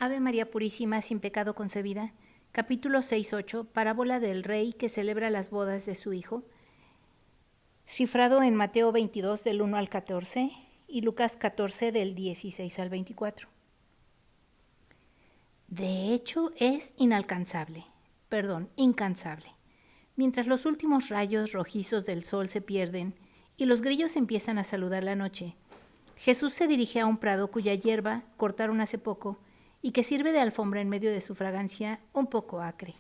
Ave María Purísima, sin pecado concebida, capítulo 6-8, parábola del rey que celebra las bodas de su hijo, cifrado en Mateo 22 del 1 al 14 y Lucas 14 del 16 al 24. De hecho, es incansable. Mientras los últimos rayos rojizos del sol se pierden y los grillos empiezan a saludar la noche, Jesús se dirige a un prado cuya hierba cortaron hace poco y que sirve de alfombra en medio de su fragancia un poco acre.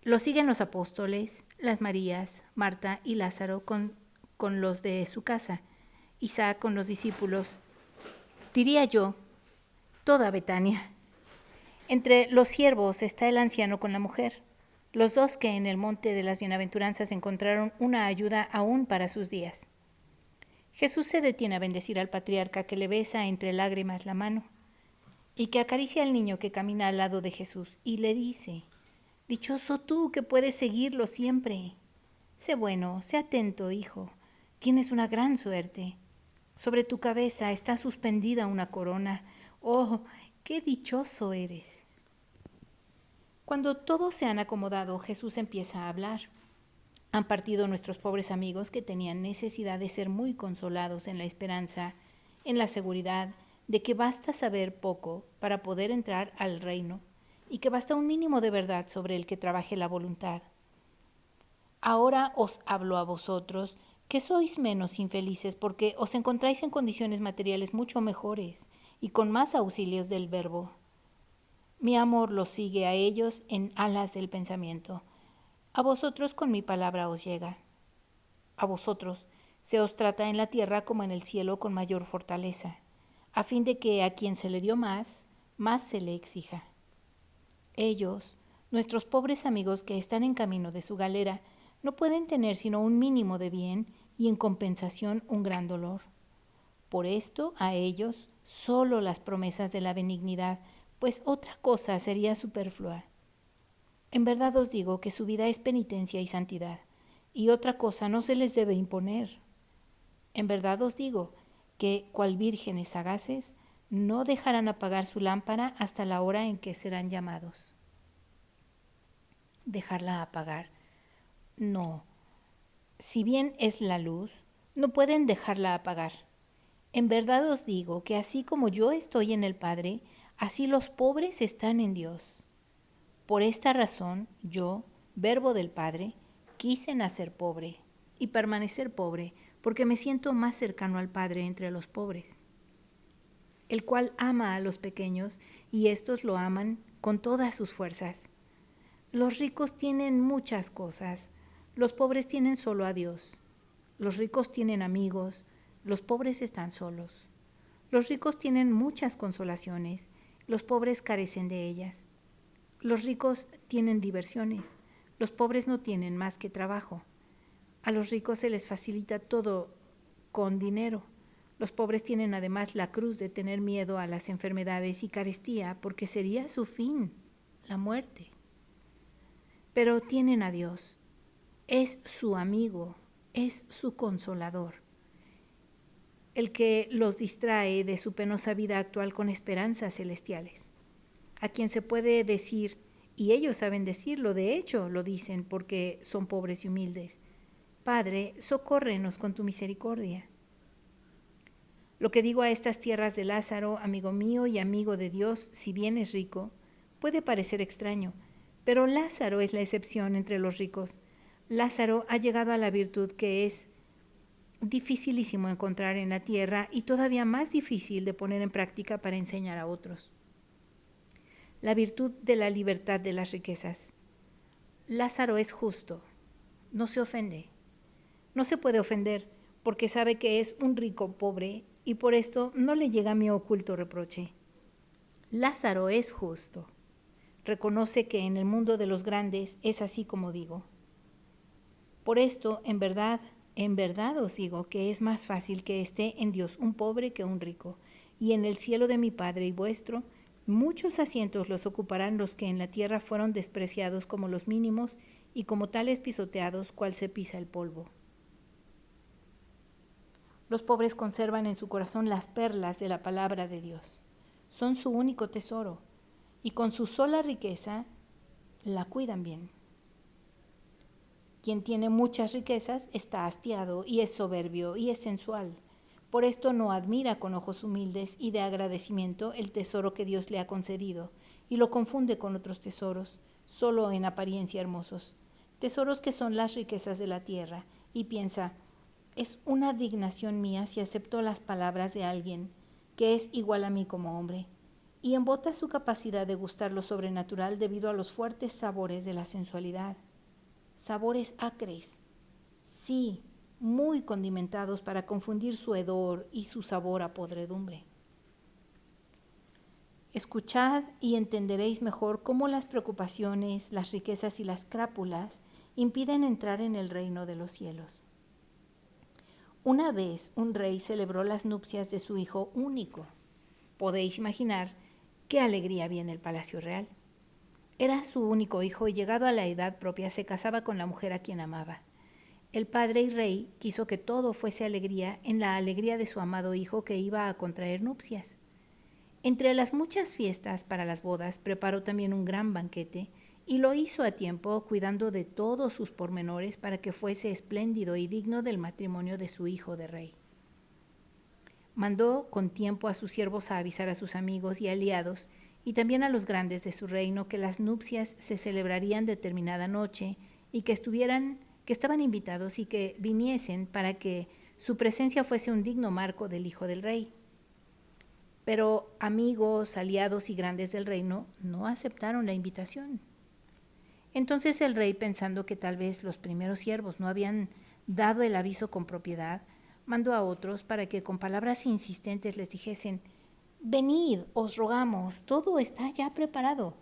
Lo siguen los apóstoles, las Marías, Marta y Lázaro con los de su casa, Isaac con los discípulos, diría yo, toda Betania. Entre los siervos está el anciano con la mujer, los dos que en el monte de las bienaventuranzas encontraron una ayuda aún para sus días. Jesús se detiene a bendecir al patriarca que le besa entre lágrimas la mano y que acaricia al niño que camina al lado de Jesús y le dice: «Dichoso tú que puedes seguirlo siempre. Sé bueno, sé atento, hijo. Tienes una gran suerte. Sobre tu cabeza está suspendida una corona. ¡Oh, qué dichoso eres!». Cuando todos se han acomodado, Jesús empieza a hablar. Han partido nuestros pobres amigos que tenían necesidad de ser muy consolados en la esperanza, en la seguridad de que basta saber poco para poder entrar al reino y que basta un mínimo de verdad sobre el que trabaje la voluntad. Ahora os hablo a vosotros, que sois menos infelices porque os encontráis en condiciones materiales mucho mejores y con más auxilios del Verbo. Mi amor los sigue a ellos en alas del pensamiento. A vosotros con mi palabra os llega. A vosotros se os trata en la tierra como en el cielo con mayor fortaleza, a fin de que a quien se le dio más, más se le exija. Ellos, nuestros pobres amigos que están en camino de su galera, no pueden tener sino un mínimo de bien y en compensación un gran dolor. Por esto a ellos solo las promesas de la benignidad, pues otra cosa sería superflua. En verdad os digo que su vida es penitencia y santidad, y otra cosa no se les debe imponer. En verdad os digo que, cual vírgenes sagaces, no dejarán apagar su lámpara hasta la hora en que serán llamados. Dejarla apagar. No. Si bien es la luz, no pueden dejarla apagar. En verdad os digo que así como yo estoy en el Padre, así los pobres están en Dios. Por esta razón, yo, Verbo del Padre, quise nacer pobre y permanecer pobre, porque me siento más cercano al Padre entre los pobres, el cual ama a los pequeños y éstos lo aman con todas sus fuerzas. Los ricos tienen muchas cosas, los pobres tienen solo a Dios. Los ricos tienen amigos, los pobres están solos. Los ricos tienen muchas consolaciones, los pobres carecen de ellas. Los ricos tienen diversiones, los pobres no tienen más que trabajo. A los ricos se les facilita todo con dinero. Los pobres tienen además la cruz de tener miedo a las enfermedades y carestía, porque sería su fin, la muerte. Pero tienen a Dios, es su amigo, es su consolador, el que los distrae de su penosa vida actual con esperanzas celestiales, a quien se puede decir, y ellos saben decirlo, de hecho lo dicen porque son pobres y humildes: Padre, socórrenos con tu misericordia. Lo que digo a estas tierras de Lázaro, amigo mío y amigo de Dios, si bien es rico, puede parecer extraño, pero Lázaro es la excepción entre los ricos. Lázaro ha llegado a la virtud que es dificilísimo encontrar en la tierra y todavía más difícil de poner en práctica para enseñar a otros. La virtud de la libertad de las riquezas. Lázaro es justo, no se ofende. No se puede ofender porque sabe que es un rico pobre y por esto no le llega mi oculto reproche. Lázaro es justo. Reconoce que en el mundo de los grandes es así como digo. Por esto, en verdad os digo que es más fácil que esté en Dios un pobre que un rico, y en el cielo de mi Padre y vuestro, muchos asientos los ocuparán los que en la tierra fueron despreciados como los mínimos y como tales pisoteados cual se pisa el polvo. Los pobres conservan en su corazón las perlas de la palabra de Dios. son su único tesoro, y con su sola riqueza la cuidan bien. Quien tiene muchas riquezas está hastiado y es soberbio y es sensual. Por esto no admira con ojos humildes y de agradecimiento el tesoro que Dios le ha concedido, y lo confunde con otros tesoros, solo en apariencia hermosos, tesoros que son las riquezas de la tierra, y piensa, es una dignación mía si acepto las palabras de alguien que es igual a mí como hombre, y embota su capacidad de gustar lo sobrenatural debido a los fuertes sabores de la sensualidad. Sabores acres, sí, muy condimentados para confundir su hedor y su sabor a podredumbre. Escuchad y entenderéis mejor cómo las preocupaciones, las riquezas y las crápulas impiden entrar en el reino de los cielos. Una vez un rey celebró las nupcias de su hijo único. Podéis imaginar qué alegría había en el palacio real. Era su único hijo y llegado a la edad propia se casaba con la mujer a quien amaba. El padre y rey quiso que todo fuese alegría en la alegría de su amado hijo que iba a contraer nupcias. Entre las muchas fiestas para las bodas preparó también un gran banquete y lo hizo a tiempo cuidando de todos sus pormenores para que fuese espléndido y digno del matrimonio de su hijo de rey. Mandó con tiempo a sus siervos a avisar a sus amigos y aliados y también a los grandes de su reino que las nupcias se celebrarían determinada noche y que estaban invitados y que viniesen para que su presencia fuese un digno marco del hijo del rey. Pero amigos, aliados y grandes del reino no aceptaron la invitación. Entonces el rey, pensando que tal vez los primeros siervos no habían dado el aviso con propiedad, mandó a otros para que con palabras insistentes les dijesen: venid, os rogamos, todo está ya preparado.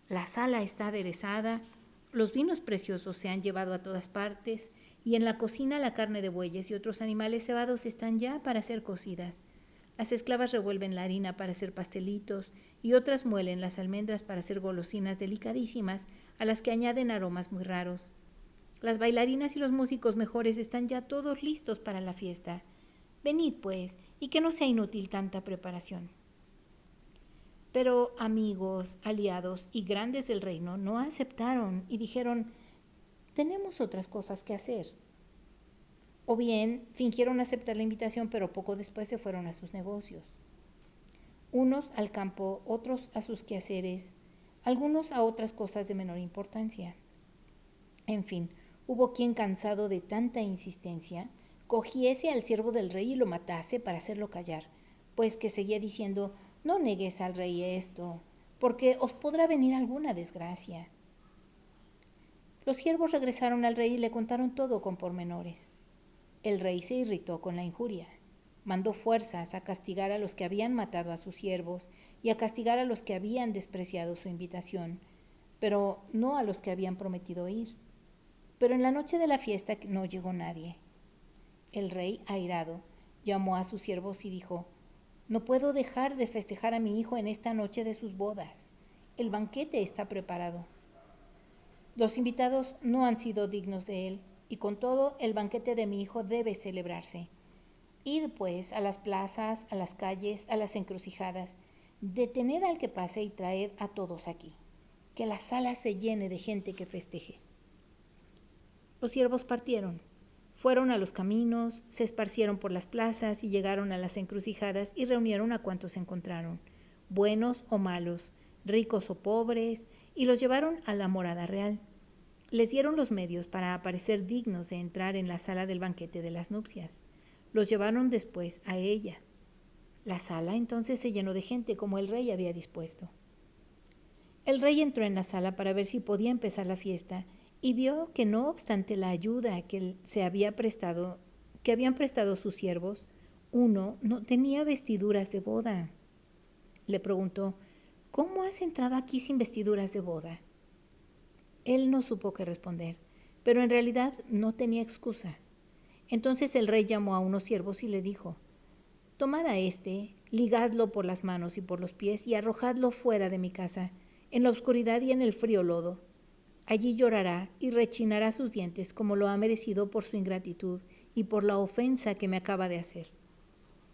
La sala está aderezada, los vinos preciosos se han llevado a todas partes, y en la cocina la carne de bueyes y otros animales cebados están ya para ser cocidas. Las esclavas revuelven la harina para hacer pastelitos y otras muelen las almendras para hacer golosinas delicadísimas a las que añaden aromas muy raros. Las bailarinas y los músicos mejores están ya todos listos para la fiesta. Venid, pues, y que no sea inútil tanta preparación. Pero amigos, aliados y grandes del reino no aceptaron y dijeron: tenemos otras cosas que hacer. O bien fingieron aceptar la invitación, pero poco después se fueron a sus negocios. Unos al campo, otros a sus quehaceres, algunos a otras cosas de menor importancia. En fin, hubo quien, cansado de tanta insistencia, cogiese al siervo del rey y lo matase para hacerlo callar, pues que seguía diciendo: no negues al rey esto, porque os podrá venir alguna desgracia. Los siervos regresaron al rey y le contaron todo con pormenores. El rey se irritó con la injuria. Mandó fuerzas a castigar a los que habían matado a sus siervos y a castigar a los que habían despreciado su invitación, pero no a los que habían prometido ir. Pero en la noche de la fiesta no llegó nadie. El rey, airado, llamó a sus siervos y dijo: no puedo dejar de festejar a mi hijo en esta noche de sus bodas. El banquete está preparado. Los invitados no han sido dignos de él, y con todo el banquete de mi hijo debe celebrarse. Id pues a las plazas, a las calles, a las encrucijadas, detened al que pase y traed a todos aquí, que la sala se llene de gente que festeje. Los siervos partieron, fueron a los caminos, se esparcieron por las plazas y llegaron a las encrucijadas y reunieron a cuantos encontraron, buenos o malos, ricos o pobres, y los llevaron a la morada real. Les dieron los medios para parecer dignos de entrar en la sala del banquete de las nupcias. Los llevaron después a ella. La sala entonces se llenó de gente como el rey había dispuesto. El rey entró en la sala para ver si podía empezar la fiesta y vio que no obstante la ayuda que habían prestado sus siervos, uno no tenía vestiduras de boda. Le preguntó: ¿cómo has entrado aquí sin vestiduras de boda? Él no supo qué responder, pero en realidad no tenía excusa. Entonces el rey llamó a unos siervos y le dijo: tomad a éste, ligadlo por las manos y por los pies y arrojadlo fuera de mi casa, en la oscuridad y en el frío lodo. Allí llorará y rechinará sus dientes como lo ha merecido por su ingratitud y por la ofensa que me acaba de hacer.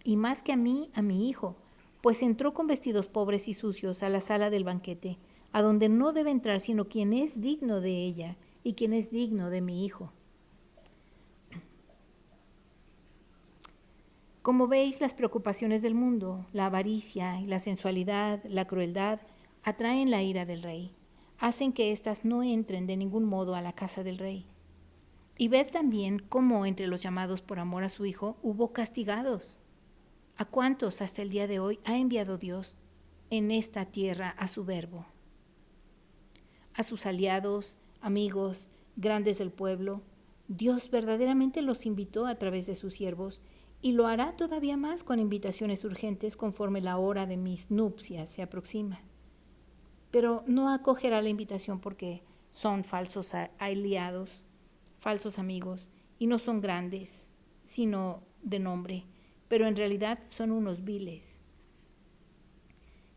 Y más que a mí, a mi hijo, pues entró con vestidos pobres y sucios a la sala del banquete, a donde no debe entrar sino quien es digno de ella y quien es digno de mi hijo. Como veis, las preocupaciones del mundo, la avaricia y la sensualidad, la crueldad, atraen la ira del rey, hacen que éstas no entren de ningún modo a la casa del rey. Y ved también cómo entre los llamados por amor a su hijo hubo castigados. ¿A cuántos hasta el día de hoy ha enviado Dios en esta tierra a su verbo? A sus aliados, amigos, grandes del pueblo, Dios verdaderamente los invitó a través de sus siervos y lo hará todavía más con invitaciones urgentes conforme la hora de mis nupcias se aproxima. Pero no acogerá la invitación porque son falsos aliados, falsos amigos, y no son grandes, sino de nombre, pero en realidad son unos viles.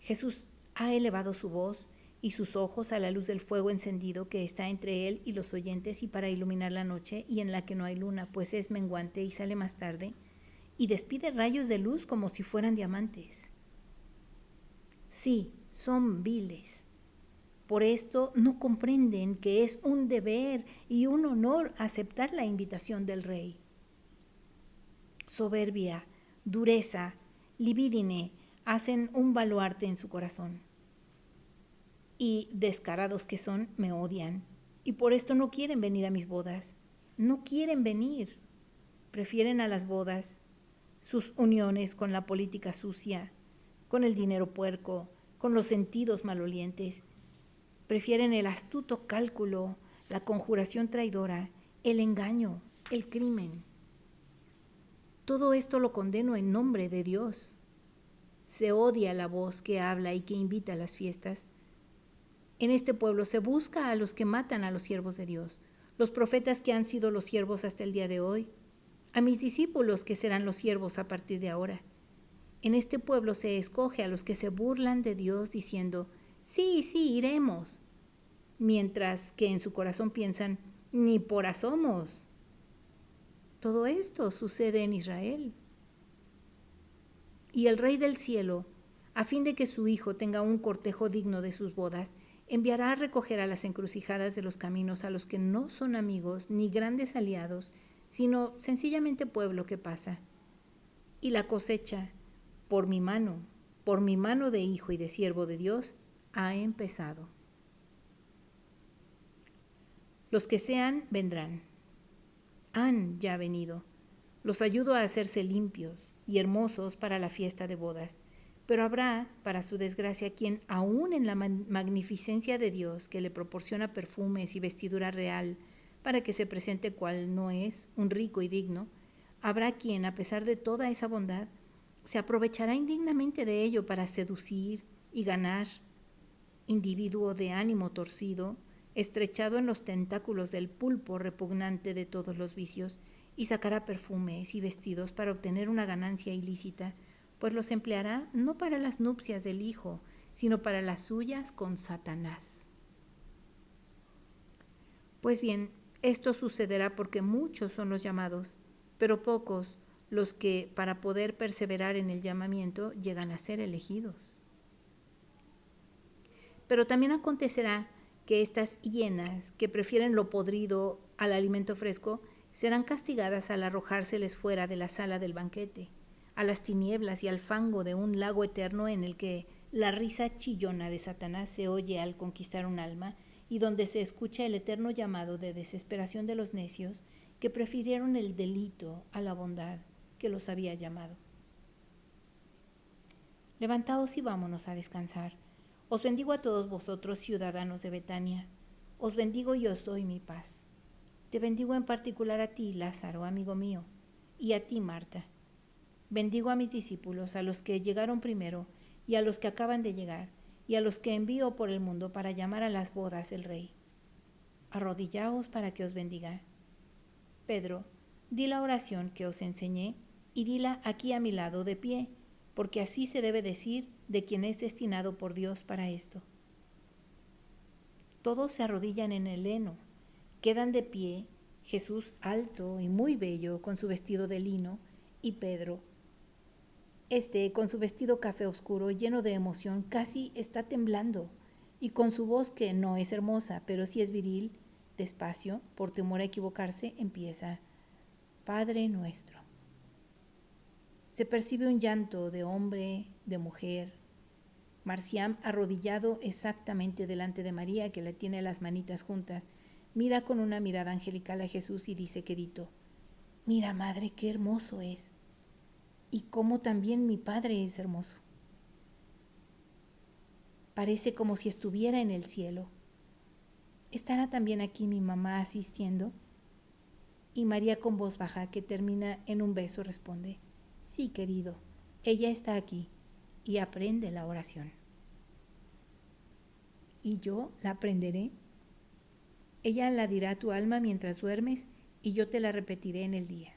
Jesús ha elevado su voz y sus ojos a la luz del fuego encendido que está entre él y los oyentes y para iluminar la noche y en la que no hay luna, pues es menguante y sale más tarde, y despide rayos de luz como si fueran diamantes. Sí, son viles. Por esto no comprenden que es un deber y un honor aceptar la invitación del rey. Soberbia, dureza, libidine hacen un baluarte en su corazón. Y descarados que son, me odian. Y por esto no quieren venir a mis bodas. No quieren venir. Prefieren a las bodas sus uniones con la política sucia, con el dinero puerco, con los sentidos malolientes. Prefieren el astuto cálculo, la conjuración traidora, el engaño, el crimen. Todo esto lo condeno en nombre de Dios. Se odia la voz que habla y que invita a las fiestas. En este pueblo se busca a los que matan a los siervos de Dios, los profetas que han sido los siervos hasta el día de hoy, a mis discípulos que serán los siervos a partir de ahora. En este pueblo se escoge a los que se burlan de Dios diciendo, sí, iremos, mientras que en su corazón piensan, ni por asomos. Todo esto sucede en Israel. Y el Rey del cielo, a fin de que su hijo tenga un cortejo digno de sus bodas, enviará a recoger a las encrucijadas de los caminos a los que no son amigos ni grandes aliados, sino sencillamente pueblo que pasa. Y la cosecha, por mi mano de hijo y de siervo de Dios, ha empezado. Los que sean, vendrán. Han ya venido. Los ayudo a hacerse limpios y hermosos para la fiesta de bodas. Pero habrá, para su desgracia, quien aún en la magnificencia de Dios, que le proporciona perfumes y vestidura real, para que se presente cual no es, un rico y digno, habrá quien, a pesar de toda esa bondad, se aprovechará indignamente de ello para seducir y ganar. Individuo de ánimo torcido, estrechado en los tentáculos del pulpo repugnante de todos los vicios, y sacará perfumes y vestidos para obtener una ganancia ilícita, pues los empleará no para las nupcias del Hijo, sino para las suyas con Satanás. Pues bien, esto sucederá porque muchos son los llamados, pero pocos los que, para poder perseverar en el llamamiento, llegan a ser elegidos. Pero también acontecerá que estas hienas, que prefieren lo podrido al alimento fresco, serán castigadas al arrojárseles fuera de la sala del banquete, a las tinieblas y al fango de un lago eterno en el que la risa chillona de Satanás se oye al conquistar un alma y donde se escucha el eterno llamado de desesperación de los necios que prefirieron el delito a la bondad que los había llamado. Levantaos y vámonos a descansar. Os bendigo a todos vosotros, ciudadanos de Betania. Os bendigo y os doy mi paz. Te bendigo en particular a ti, Lázaro, amigo mío, y a ti, Marta. Bendigo a mis discípulos, a los que llegaron primero, y a los que acaban de llegar, y a los que envío por el mundo para llamar a las bodas del Rey. Arrodillaos para que os bendiga. Pedro, di la oración que os enseñé, y dila aquí a mi lado de pie, porque así se debe decir de quien es destinado por Dios para esto. Todos se arrodillan en el heno, quedan de pie, Jesús alto y muy bello con su vestido de lino, y Pedro. Con su vestido café oscuro, lleno de emoción, casi está temblando, y con su voz, que no es hermosa, pero sí es viril, despacio, por temor a equivocarse, empieza: Padre nuestro. Se percibe un llanto de hombre, de mujer. Marciam, arrodillado exactamente delante de María, que le tiene las manitas juntas, mira con una mirada angelical a Jesús y dice quedito: Mira, madre, qué hermoso es, y cómo también mi padre es hermoso. Parece como si estuviera en el cielo. ¿Estará también aquí mi mamá asistiendo? Y María, con voz baja que termina en un beso, responde: Sí, querido, ella está aquí y aprende la oración. ¿Y yo la aprenderé? Ella la dirá a tu alma mientras duermes y yo te la repetiré en el día.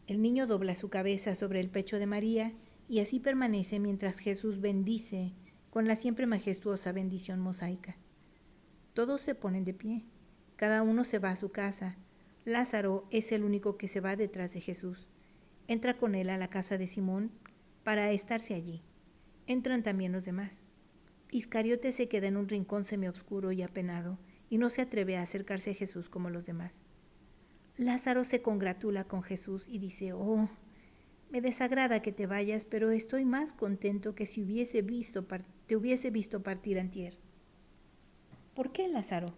El niño dobla su cabeza sobre el pecho de María y así permanece mientras Jesús bendice con la siempre majestuosa bendición mosaica. Todos se ponen de pie. Cada uno se va a su casa. Lázaro es el único que se va detrás de Jesús. Entra con él a la casa de Simón para estarse allí. Entran también los demás. Iscariote se queda en un rincón semioscuro y apenado y no se atreve a acercarse a Jesús como los demás. Lázaro se congratula con Jesús y dice: Oh, me desagrada que te vayas, pero estoy más contento que si te hubiese visto partir antier. ¿Por qué, Lázaro?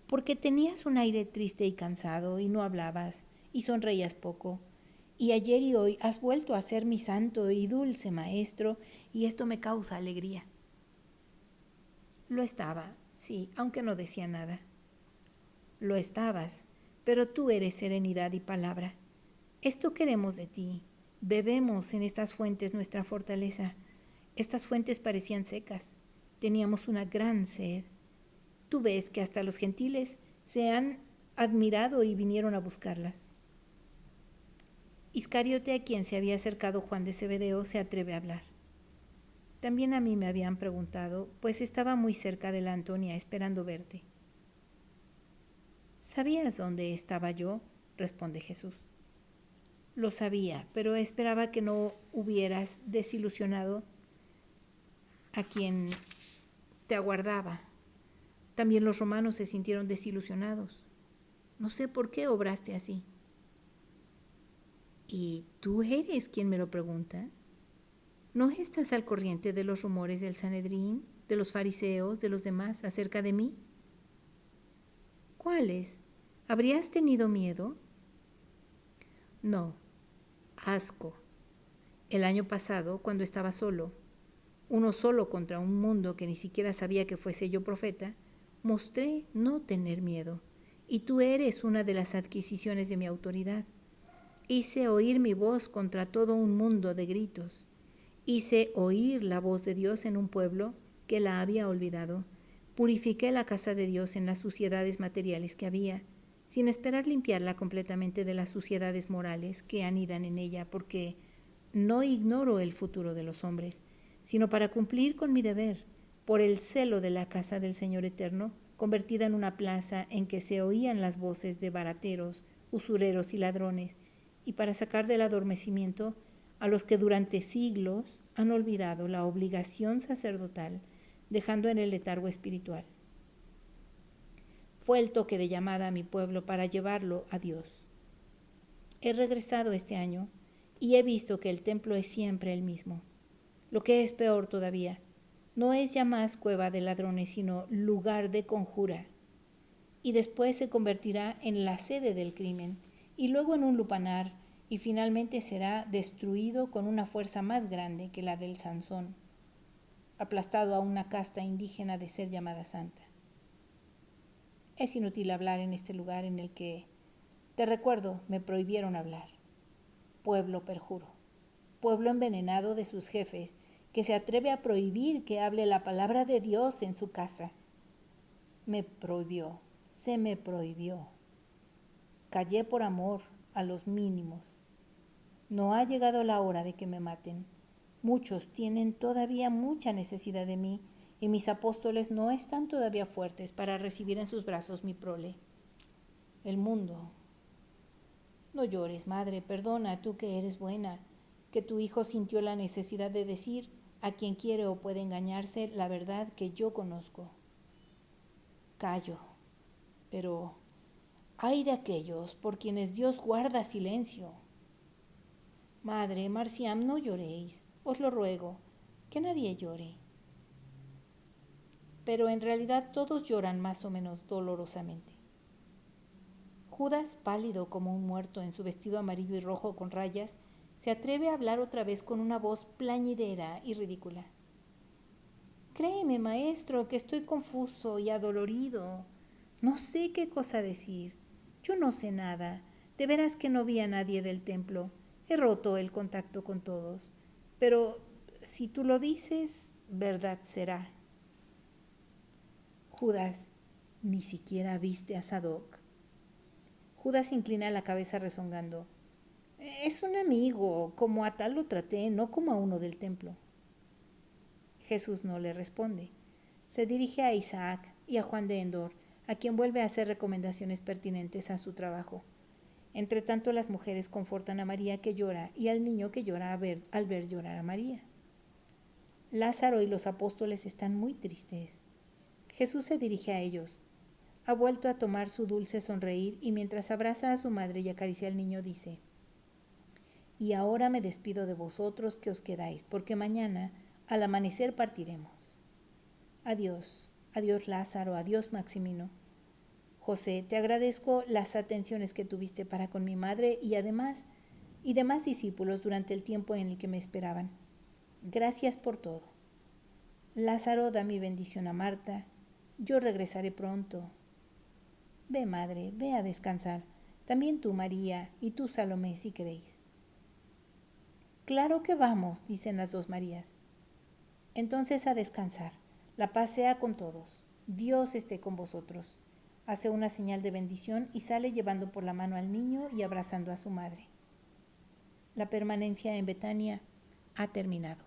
Porque tenías un aire triste y cansado y no hablabas y sonreías poco. Y ayer y hoy has vuelto a ser mi santo y dulce maestro y esto me causa alegría. Lo estaba, sí, aunque no decía nada. Lo estabas, pero tú eres serenidad y palabra. Esto queremos de ti. Bebemos en estas fuentes nuestra fortaleza. Estas fuentes parecían secas. Teníamos una gran sed. Tú ves que hasta los gentiles se han admirado y vinieron a buscarlas. Iscariote, a quien se había acercado Juan de Zebedeo, se atreve a hablar. También a mí me habían preguntado, pues estaba muy cerca de la Antonia esperando verte. ¿Sabías dónde estaba yo?, responde Jesús. Lo sabía, pero esperaba que no hubieras desilusionado a quien te aguardaba. También los romanos se sintieron desilusionados. No sé por qué obraste así. ¿Y tú eres quien me lo pregunta? ¿No estás al corriente de los rumores del Sanedrín, de los fariseos, de los demás acerca de mí? ¿Cuáles? ¿Habrías tenido miedo? No, asco. El año pasado, cuando estaba solo, uno solo contra un mundo que ni siquiera sabía que fuese yo profeta, mostré no tener miedo, y tú eres una de las adquisiciones de mi autoridad. Hice oír mi voz contra todo un mundo de gritos. Hice oír la voz de Dios en un pueblo que la había olvidado. Purifiqué la casa de Dios en las suciedades materiales que había, sin esperar limpiarla completamente de las suciedades morales que anidan en ella, porque no ignoro el futuro de los hombres, sino para cumplir con mi deber, por el celo de la casa del Señor eterno, convertida en una plaza en que se oían las voces de barateros, usureros y ladrones, y para sacar del adormecimiento a los que durante siglos han olvidado la obligación sacerdotal, dejando en el letargo espiritual. Fue el toque de llamada a mi pueblo para llevarlo a Dios. He regresado este año y he visto que el templo es siempre el mismo. Lo que es peor todavía, no es ya más cueva de ladrones, sino lugar de conjura. Y después se convertirá en la sede del crimen, y luego en un lupanar, y finalmente será destruido con una fuerza más grande que la del Sansón, aplastado a una casta indígena de ser llamada santa. Es inútil hablar en este lugar en el que, te recuerdo, me prohibieron hablar. Pueblo perjuro, pueblo envenenado de sus jefes, que se atreve a prohibir que hable la palabra de Dios en su casa. Me prohibió, se me prohibió. Callé por amor a los mínimos. No ha llegado la hora de que me maten. Muchos tienen todavía mucha necesidad de mí y mis apóstoles no están todavía fuertes para recibir en sus brazos mi prole. El mundo No llores, madre, perdona, tú que eres buena, que tu hijo sintió la necesidad de decir a quien quiere o puede engañarse la verdad que yo conozco. Callo, pero ay de aquellos por quienes Dios guarda silencio. Madre, Marciam, no lloréis, os lo ruego, que nadie llore. Pero en realidad todos lloran más o menos dolorosamente. Judas, pálido como un muerto en su vestido amarillo y rojo con rayas, se atreve a hablar otra vez con una voz plañidera y ridícula. Créeme, maestro, que estoy confuso y adolorido. No sé qué cosa decir. Yo no sé nada. De veras que no vi a nadie del templo. He roto el contacto con todos. Pero si tú lo dices, verdad será. Judas, ni siquiera viste a Sadoc. Judas inclina la cabeza rezongando. Es un amigo, como a tal lo traté, no como a uno del templo. Jesús no le responde. Se dirige a Isaac y a Juan de Endor, a quien vuelve a hacer recomendaciones pertinentes a su trabajo. Entre tanto, las mujeres confortan a María que llora y al niño que llora al ver llorar a María. Lázaro y los apóstoles están muy tristes. Jesús se dirige a ellos. Ha vuelto a tomar su dulce sonreír y mientras abraza a su madre y acaricia al niño dice: Y ahora me despido de vosotros que os quedáis, porque mañana, al amanecer, partiremos. Adiós, adiós Lázaro, adiós Maximino. José, te agradezco las atenciones que tuviste para con mi madre y demás discípulos durante el tiempo en el que me esperaban. Gracias por todo. Lázaro, da mi bendición a Marta. Yo regresaré pronto. Ve, madre, ve a descansar. También tú, María, y tú, Salomé, si queréis. Claro que vamos, dicen las dos Marías. Entonces a descansar. La paz sea con todos. Dios esté con vosotros. Hace una señal de bendición y sale llevando por la mano al niño y abrazando a su madre. La permanencia en Betania ha terminado.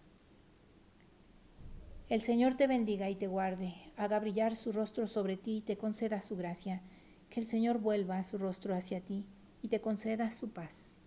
El Señor te bendiga y te guarde, haga brillar su rostro sobre ti y te conceda su gracia. Que el Señor vuelva su rostro hacia ti y te conceda su paz.